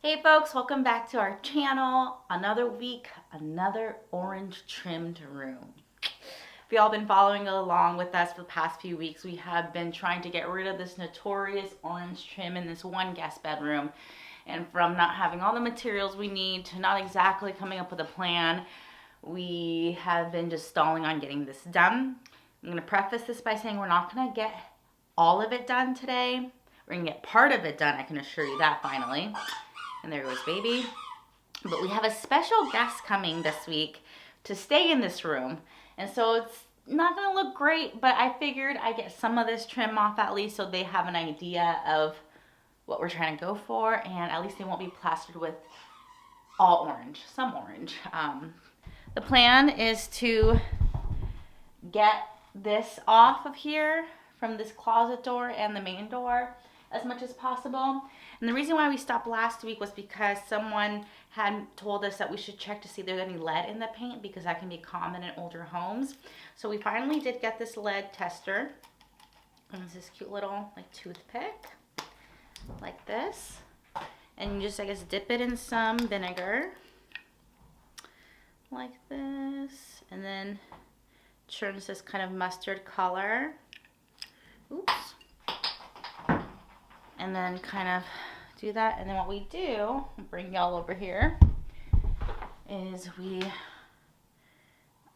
Hey folks, welcome back to our channel. Another week, another orange trimmed room. If y'all been following along with us for the past few weeks, we have been trying to get rid of this notorious orange trim in this one guest bedroom. And from not having all the materials we need to not exactly coming up with a plan, we have been just stalling on getting this done. I'm gonna preface this by saying we're not gonna get all of it done today. We're gonna get part of it done, I can assure you that finally. And there goes baby. But we have a special guest coming this week to stay in this room. And so it's not gonna look great, but I figured I'd get some of this trim off at least so they have an idea of what we're trying to go for, and at least they won't be plastered with all orange, some orange. The plan is to get this off of here from this closet door and the main door as much as possible. And the reason why we stopped last week was because someone had told us that we should check to see if there's any lead in the paint, because that can be common in older homes. So we finally did get this lead tester. And it's this cute little like toothpick, like this. And you just, I guess, dip it in some vinegar, like this. And then turns this kind of mustard color. Oops. And then kind of do that. And then what we do, I'll bring y'all over here, is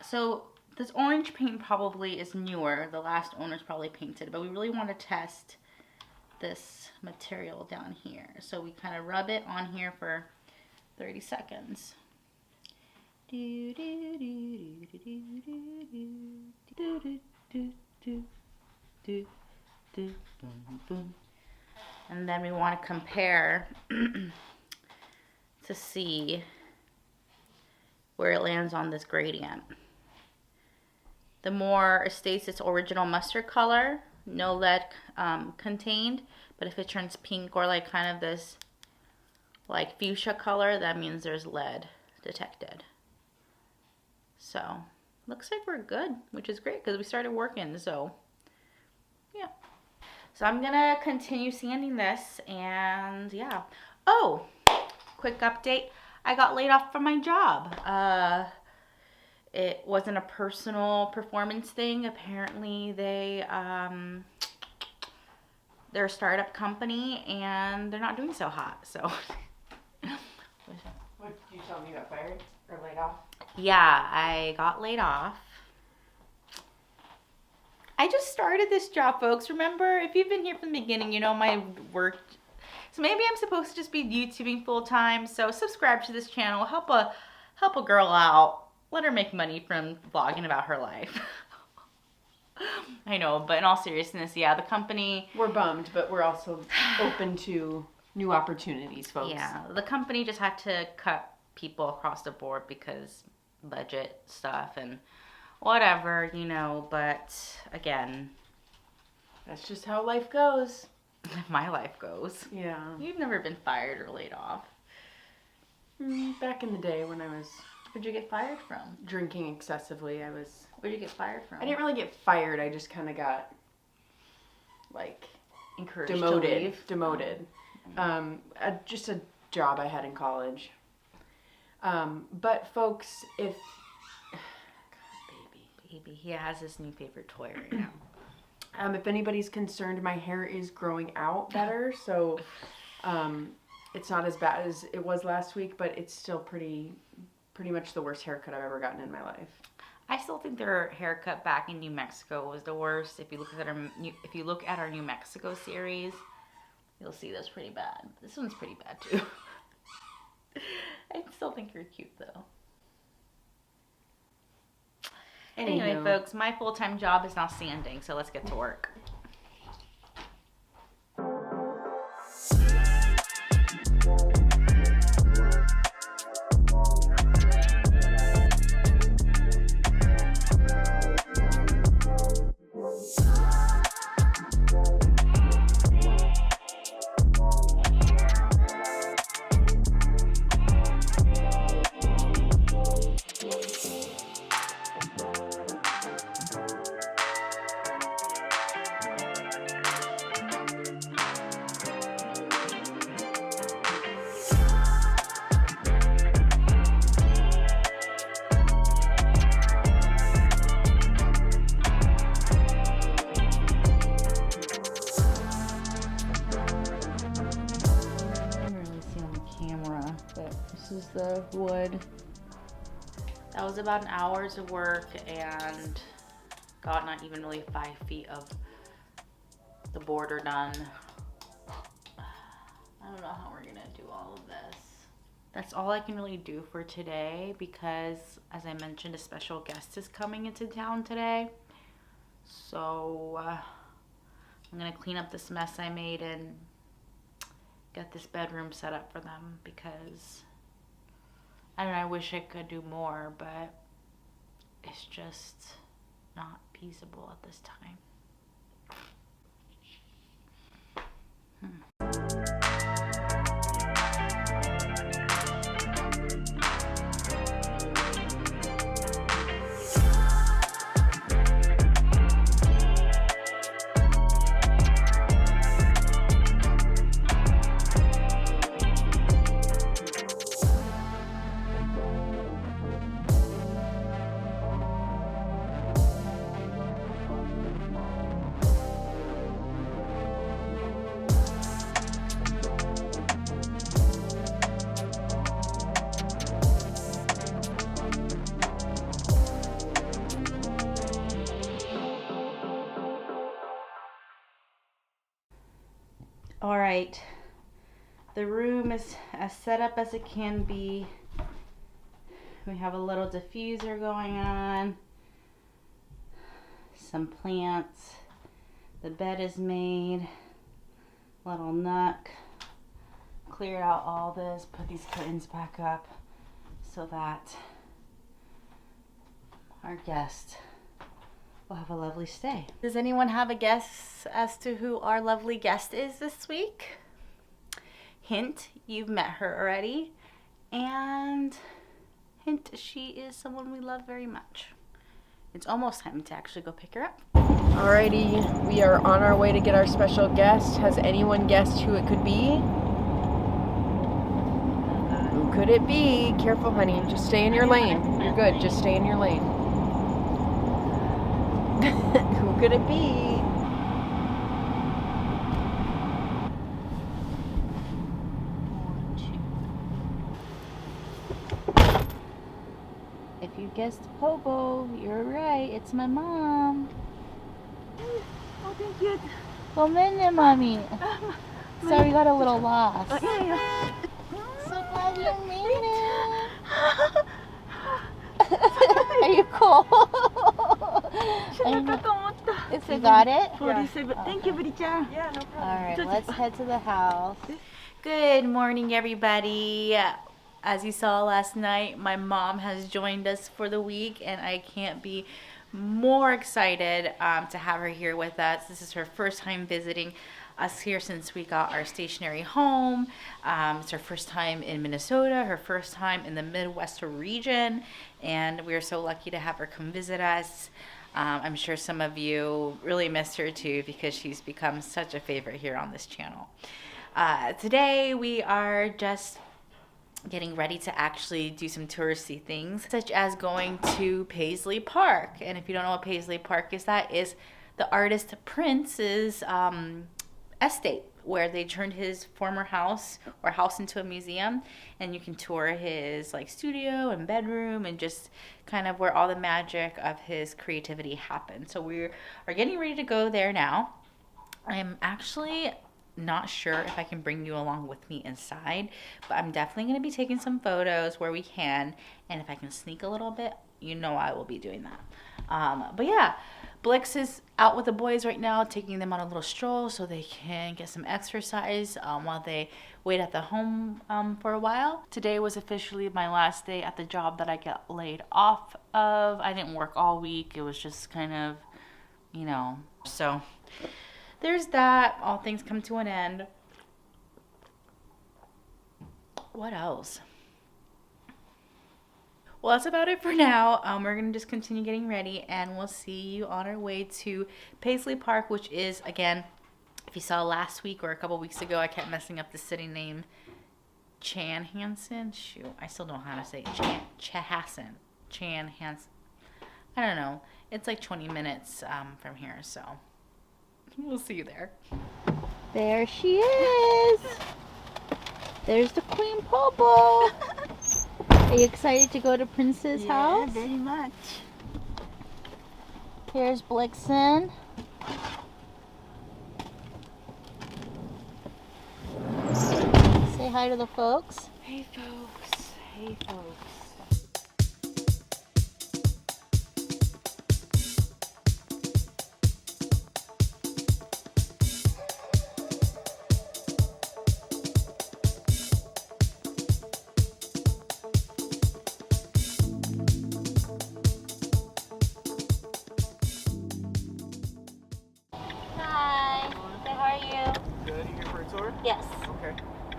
so this orange paint probably is newer. The last owners probably painted, but we really want to test this material down here. So we kind of rub it on here for 30 seconds. Do, do, do, do, do, do, do, do, do, do, do, boom, boom. And then we want to compare to see where it lands on this gradient. The more it stays its original mustard color, no lead contained, but if it turns pink or like kind of this like fuchsia color, that means there's lead detected. So looks like we're good, which is great because we started working, so yeah. So I'm gonna continue sanding this, and yeah. Oh, quick update. I got laid off from my job. It wasn't a personal performance thing. Apparently they're a startup company and they're not doing so hot, so. What, you tell me you got fired or laid off? Yeah, I got laid off. I just started this job, folks. Remember, if you've been here from the beginning, you know my work. So maybe I'm supposed to just be YouTubing full time. So subscribe to this channel. Help a girl out. Let her make money from vlogging about her life. I know, but in all seriousness, yeah, the company. We're bummed, but we're also open to new opportunities, folks. Yeah, the company just had to cut people across the board because budget stuff and whatever, you know, but again, That's just how life goes. my life goes. Yeah. You've never been fired or laid off. Back in the day when I was Where'd you get fired from? drinking excessively, Where'd you get fired from? I didn't really get fired, I just kind of got, like, Encouraged demoted. to leave. Demoted. Just a job I had in college. But folks, if... Baby, he has his new favorite toy right now. If anybody's concerned, my hair is growing out better, so it's not as bad as it was last week, but it's still pretty much the worst haircut I've ever gotten in my life. I still think their haircut back in New Mexico was the worst. If you look at our New Mexico series, you'll see that's pretty bad. This one's pretty bad too. I still think you're cute though. Anyway, folks, my full-time job is now sanding, so let's get to work. is the wood. That was about an hour's of work, and got not even really 5 feet of the border done. I don't know how we're gonna do all of this. That's all I can really do for today because, as I mentioned, a special guest is coming into town today. So I'm gonna clean up this mess I made and get this bedroom set up for them because I don't know, I wish I could do more, but it's just not feasible at this time. All right, the room is as set up as it can be. We have a little diffuser going on, some plants, the bed is made, little nook, clear out all this, put these curtains back up so that our guest will have a lovely stay. Does anyone have a guess as to who our lovely guest is this week? Hint, you've met her already. And hint, she is someone we love very much. It's almost time to actually go pick her up. Alrighty, we are on our way to get our special guest. Has anyone guessed who it could be? Who could it be? Careful, honey. Just stay in your lane. You're good. Just stay in your lane. Who could it be? If you guessed Pobo, you're right. It's my mom. Oh, thank you. Come in there, mommy. Sorry, we got a little lost. Yeah. So glad you made it. Are you cool? If you got it? 47. Thank you, Bri-chan. Yeah, no problem. All right, let's head to the house. Good morning, everybody. As you saw last night, my mom has joined us for the week, and I can't be more excited to have her here with us. This is her first time visiting us here since we got our stationary home. It's her first time in Minnesota, her first time in the Midwest region, and we are so lucky to have her come visit us. I'm sure some of you really missed her too because she's become such a favorite here on this channel. Today we are just getting ready to actually do some touristy things, such as going to Paisley Park. And if you don't know what Paisley Park is, that is the artist Prince's estate, where they turned his former house or house into a museum, and you can tour his like studio and bedroom and just kind of where all the magic of his creativity happened. So we are getting ready to go there now. I'm actually not sure if I can bring you along with me inside, but I'm definitely going to be taking some photos where we can, and if I can sneak a little bit, you know I will be doing that. But yeah, Blix is out with the boys right now, taking them on a little stroll so they can get some exercise while they wait at the home for a while. Today was officially my last day at the job that I got laid off of. I didn't work all week. It was just kind of, you know, so there's that. All things come to an end. What else? Well, that's about it for now. We're going to just continue getting ready, and we'll see you on our way to Paisley Park, which is, again, if you saw last week or a couple weeks ago, I kept messing up the city name. Chan Hansen? Shoot, I still don't know how to say it. Chan Hansen. I don't know. It's like 20 minutes from here, so we'll see you there. There she is. There's the Queen Popo. Are you excited to go to Prince's house? very much. Here's Blixen. Say hi to the folks. Hey folks. Hey folks. Hi. Say, how are you? Good, you here for a tour? Yes. Okay.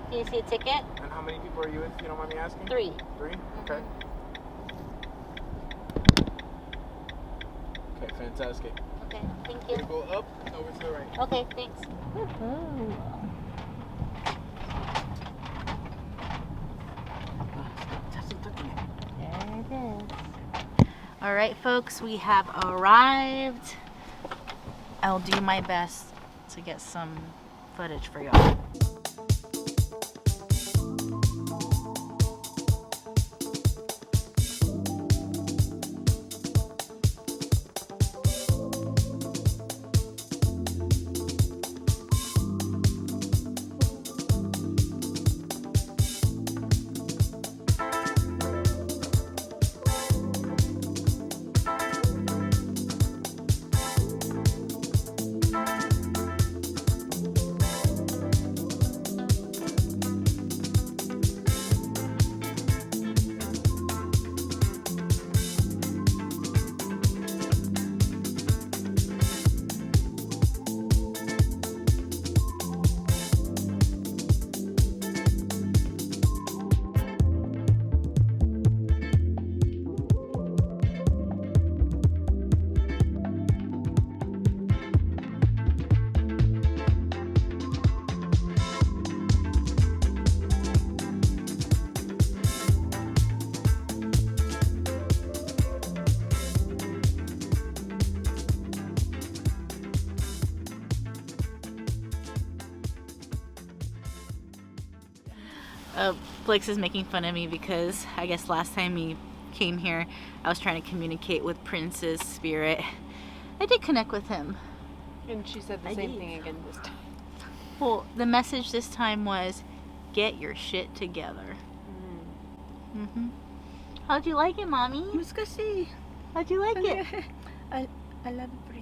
Can you see a ticket? And how many people are you with, if you don't mind me asking? 3. 3? Okay. Okay, fantastic. Okay, thank We're you. gonna go up and over to the right. Okay, thanks. There it is. All right, folks, we have arrived. I'll do my best to get some footage for y'all. Blix is making fun of me because I guess last time he came here, I was trying to communicate with Prince's spirit. I did connect with him. And she said the same thing again this time. Well, the message this time was, get your shit together. How'd you like it, Mommy? 難しい。 How'd you like it? I love Prince.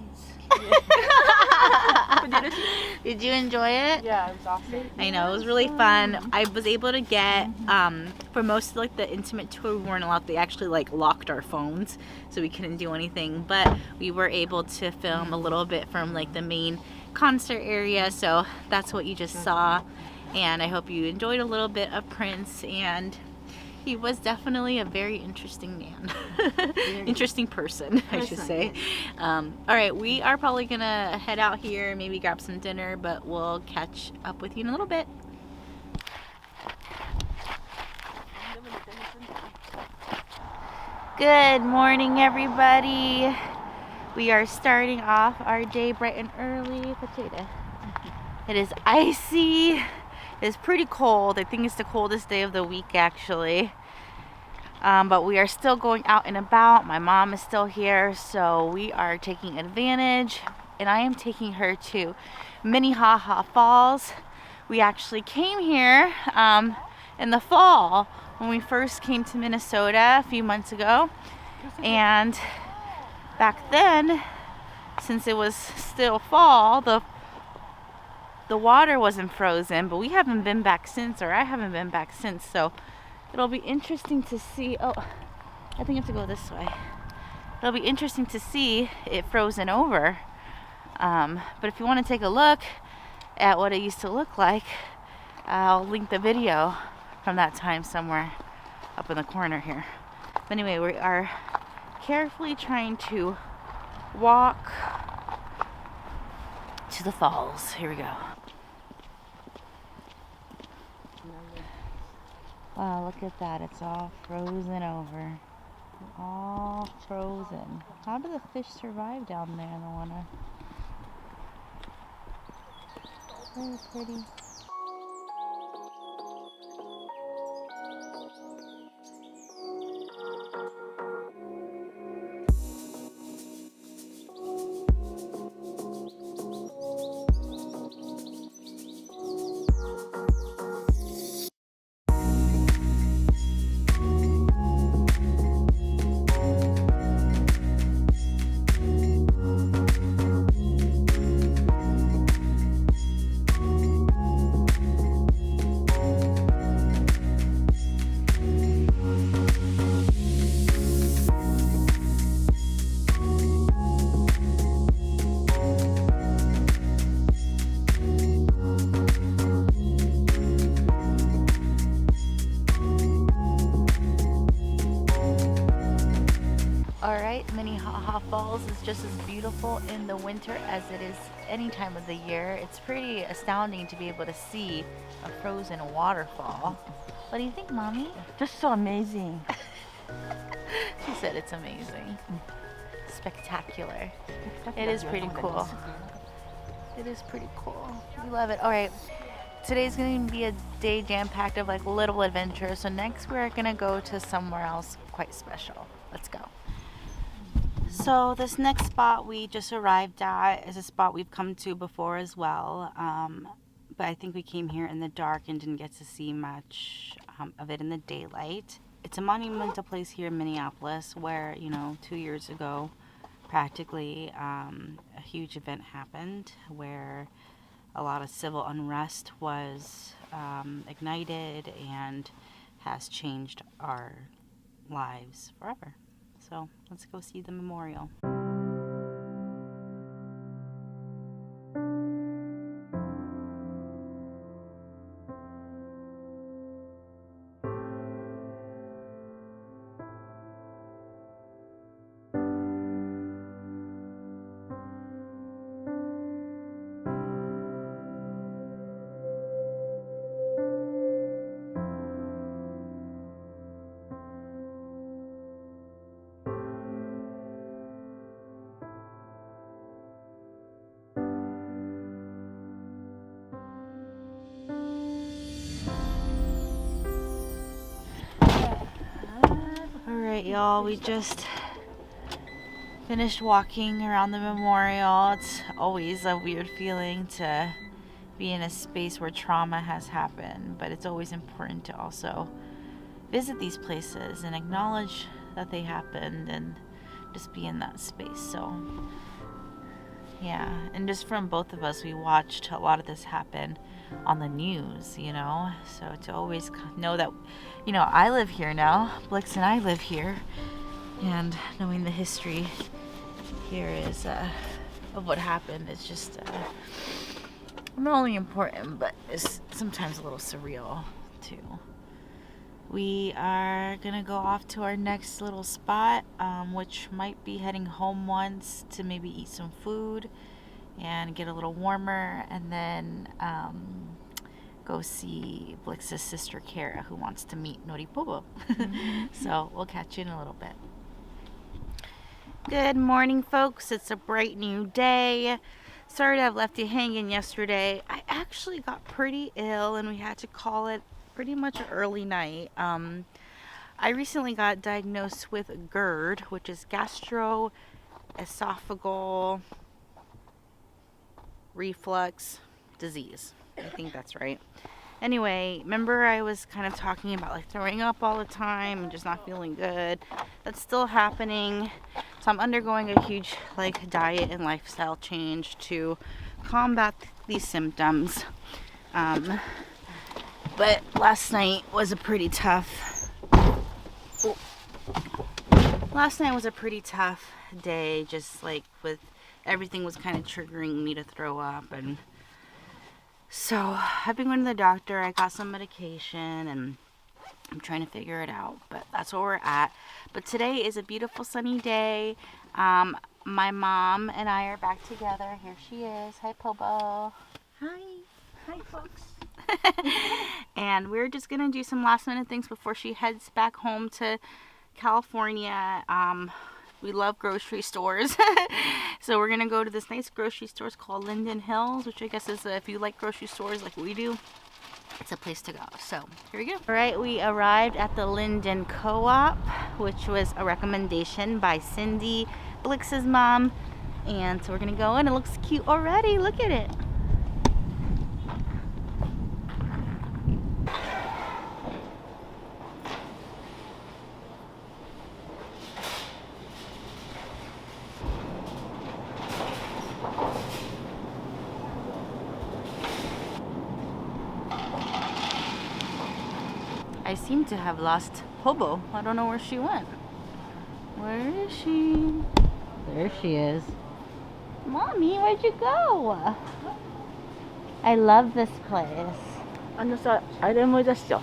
Did you enjoy it? Yeah, it was awesome. I know, it was really fun. I was able to get, for most of like the intimate tour, we weren't allowed, they actually like locked our phones, so we couldn't do anything, but we were able to film a little bit from like the main concert area, so that's what you just saw. And I hope you enjoyed a little bit of Prince, and he was definitely a very interesting man. Interesting person, I should say. All right, we are probably gonna head out here, maybe grab some dinner, but we'll catch up with you in a little bit. Good morning, everybody. We are starting off our day bright and early. Potato. It is icy. It's pretty cold. I think it's the coldest day of the week, actually. But we are still going out and about. My mom is still here, so we are taking advantage. And I am taking her to Minnehaha Falls. We actually came here in the fall when we first came to Minnesota a few months ago. And back then, since it was still fall, the water wasn't frozen, but we haven't been back since, or I haven't been back since, so it'll be interesting to see. Oh, I think I have to go this way. It'll be interesting to see it frozen over. But if you want to take a look at what it used to look like, I'll link the video from that time somewhere up in the corner here. But anyway, we are carefully trying to walk to the falls. Here we go. Wow, look at that. It's all frozen over. All frozen. How do the fish survive down there in the water? Very pretty. Alright, Minnehaha Falls is just as beautiful in the winter as it is any time of the year. It's pretty astounding to be able to see a frozen waterfall. What do you think, Mommy? Just so amazing. She said it's amazing. Spectacular. It is pretty cool. It is pretty cool. We love it. Alright, today's going to be a day jam-packed of like little adventures. So next we're going to go to somewhere else quite special. Let's go. So this next spot we just arrived at is a spot we've come to before as well, but I think we came here in the dark and didn't get to see much of it in the daylight. It's a monumental place here in Minneaplis where, 2 years ago practically a huge event happened where a lot of civil unrest was ignited and has changed our lives forever. So let's go see the memorial. Alright, y'all, we just finished walking around the memorial. It's always a weird feeling to be in a space where trauma has happened, but it's always important to also visit these places and acknowledge that they happened and just be in that space. So yeah, and just from both of us, we watched a lot of this happen on the news, so to always know that, I live here now, Blix and I live here, and knowing the history here is of what happened is just not only important, but it's sometimes a little surreal too. We are gonna go off to our next little spot, which might be heading home once to maybe eat some food and get a little warmer, and then go see Blix's sister Kara, who wants to meet Noripobo. So we'll catch you in a little bit. Good morning, folks. It's a bright new day. Sorry to have left you hanging yesterday. I actually got pretty ill and we had to call it pretty much an early night. I recently got diagnosed with GERD, which is gastroesophageal reflux disease. I think that's right. Anyway, remember I was kind of talking about like throwing up all the time and just not feeling good. That's still happening. So I'm undergoing a huge diet and lifestyle change to combat these symptoms. But last night was a pretty tough day, just with everything was kind of triggering me to throw up, and so I've been going to the doctor. I got some medication and I'm trying to figure it out, but that's where we're at. But today is a beautiful sunny day. My mom and I are back together. Here she is. Hi, Pobo. Hi, folks. And we're just gonna do some last minute things before she heads back home to California. We love grocery stores. So we're gonna go to this nice grocery store called Linden Hills, which I guess is, if you like grocery stores like we do, it's a place to go. So here we go. All right, we arrived at the Linden Co-op, which was a recommendation by Cindy, Blix's mom. And so we're gonna go in. It looks cute already. Look at it. I seem to have lost Pobo. I don't know where she went. Where is she? There she is. Mommy, where'd you go? I love this place. あれ思い出しちゃう。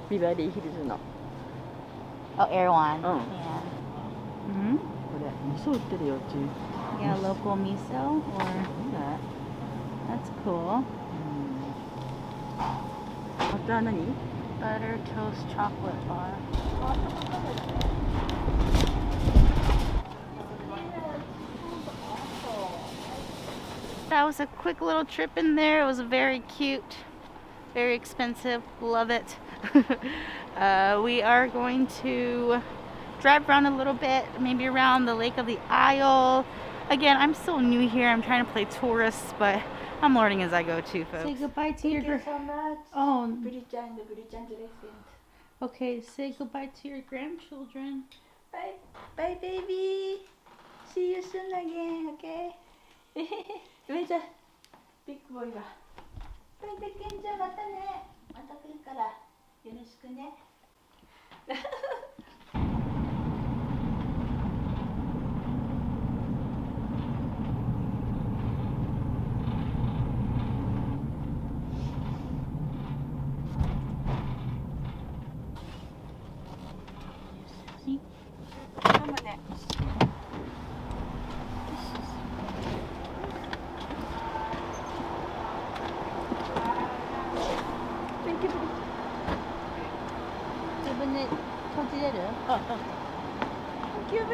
ビバリーヒルズの。 Oh, Erewhon. Oh. Yeah. Mm-hmm. これ味噌売ってるようち。 Yeah, local miso or that. that's cool. また何？ Butter toast chocolate bar. That was a quick little trip in there. It was very cute, very expensive. Love it. We are going to drive around a little bit, maybe around the Lake of the Isle. Again, I'm still new here. I'm trying to play tourist, but I'm learning as I go too, folks. Say goodbye to your so much. Oh, Bridget dressing. okay. Say goodbye to your grandchildren. Bye, bye, baby. See you soon again, okay? めちゃビッグボーイが。バイバイ、ケンちゃん、またね。また来るから、よろしくね。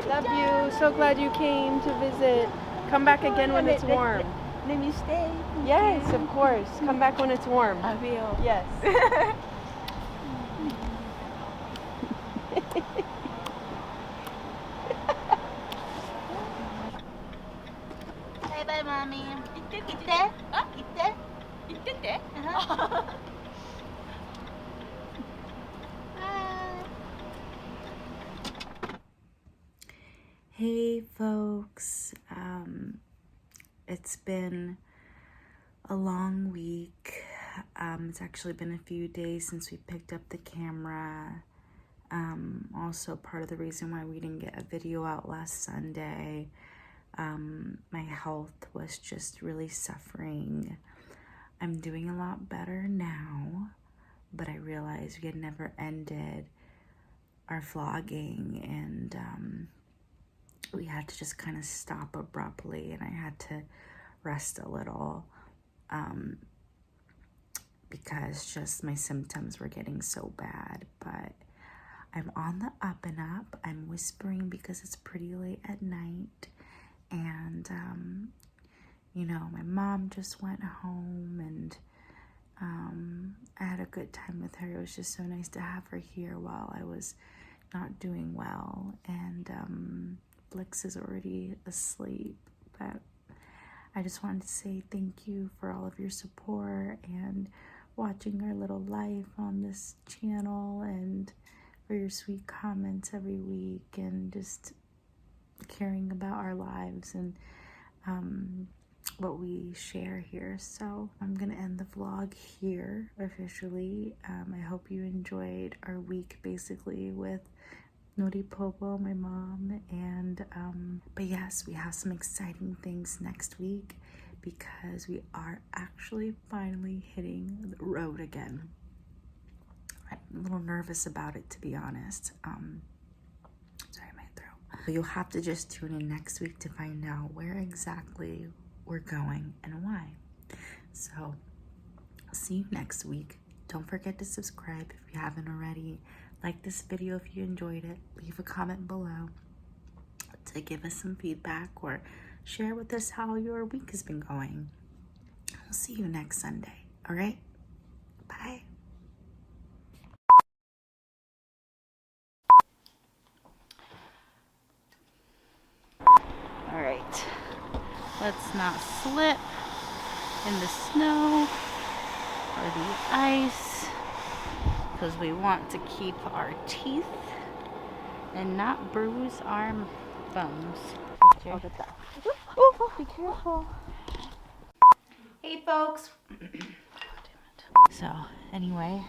Love you. So glad you came to visit. Come back again when it's warm. Let me stay. Yes, of course. Come back when it's warm. I will. Yes. Bye bye, mommy. 行ってって。行って。あ、行って。行ってって。Hey folks, it's been a long week. It's actually been a few days since we picked up the camera. Also part of the reason why we didn't get a video out last Sunday. My health was just really suffering. I'm doing a lot better now, but I realized we had never ended our vlogging, and we had to just kind of stop abruptly, and I had to rest a little because just my symptoms were getting so bad. But I'm on the up and up. I'm whispering because it's pretty late at night, and you know, my mom just went home, and I had a good time with her. It was just so nice to have her here while I was not doing well, and Blix is already asleep, but I just wanted to say thank you for all of your support and watching our little life on this channel, and for your sweet comments every week, and just caring about our lives and what we share here. So I'm gonna end the vlog here officially. I hope you enjoyed our week basically with Nori Popo, my mom, and but yes, we have some exciting things next week because we are actually finally hitting the road again. I'm a little nervous about it, to be honest. Sorry, my throat. But you'll have to just tune in next week to find out where exactly we're going and why. So see you next week. Don't forget to subscribe if you haven't already. Like this video if you enjoyed it. Leave a comment below to give us some feedback, or share with us how your week has been going. We'll see you next Sunday. All right? Bye. All right. Let's not slip in the snow or the ice, because we want to keep our teeth and not bruise our bones. Oh, be careful. Hey folks. So anyway,